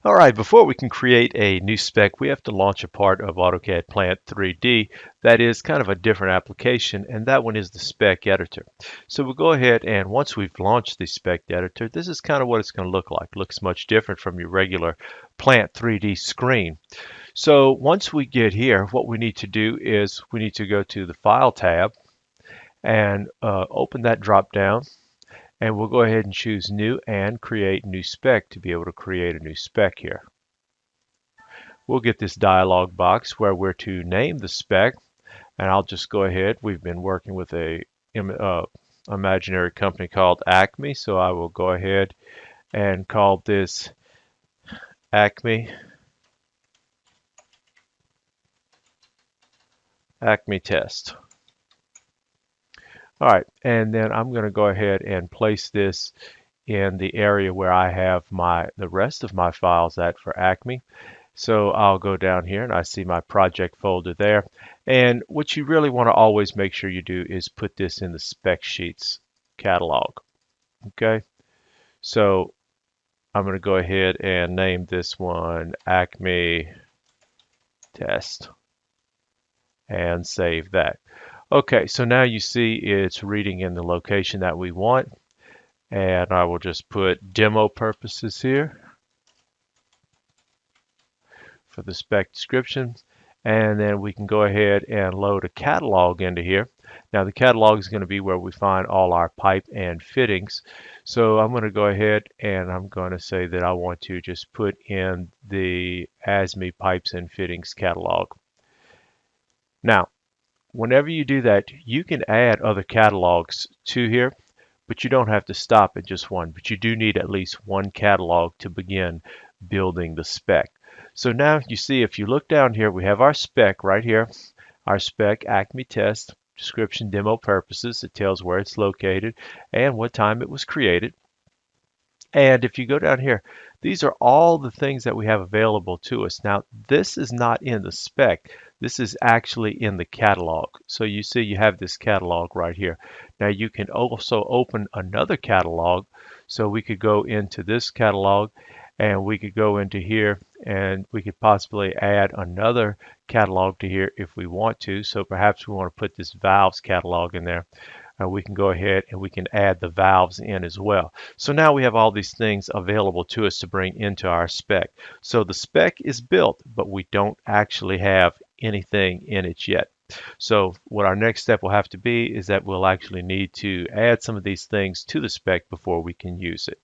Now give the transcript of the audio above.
All right, before we can create a new spec, we have to launch a part of AutoCAD Plant 3D that is kind of a different application, and that one is the Spec Editor. So we'll go ahead and once we've launched the Spec Editor, this is kind of what it's going to look like. It looks much different from your regular Plant 3D screen. So once we get here, what we need to do is we need to go to the File tab and open that drop down. And we'll go ahead and choose New and Create New Spec to be able to create a new spec here. We'll get this dialog box where we're to name the spec, and I'll just go ahead. We've been working with a imaginary company called Acme, so I will go ahead and call this Acme Test. All right, and then I'm going to go ahead and place this in the area where I have the rest of my files at for Acme. So I'll go down here and I see my project folder there. And what you really want to always make sure you do is put this in the spec sheets catalog. Okay, so I'm going to go ahead and name this one Acme Test and save that. Okay, so now you see it's reading in the location that we want. And I will just put demo purposes here for the spec description. And then we can go ahead and load a catalog into here. Now the catalog is going to be where we find all our pipe and fittings. So I'm going to go ahead and I'm going to say that I want to just put in the ASME pipes and fittings catalog. Now, whenever you do that, you can add other catalogs to here, but you don't have to stop at just one. But you do need at least one catalog to begin building the spec. So now you see, if you look down here, we have our spec right here, our spec Acme Test, description, demo purposes. It tells where it's located and what time it was created. And if you go down here, these are all the things that we have available to us. Now, this is not in the spec. This is actually in the catalog. So you see you have this catalog right here. Now you can also open another catalog. So we could go into this catalog and we could go into here and we could possibly add another catalog to here if we want to. So perhaps we want to put this valves catalog in there. We can go ahead and we can add the valves in as well. So now we have all these things available to us to bring into our spec. So the spec is built, but we don't actually have anything in it yet. So what our next step will have to be is that we'll actually need to add some of these things to the spec before we can use it.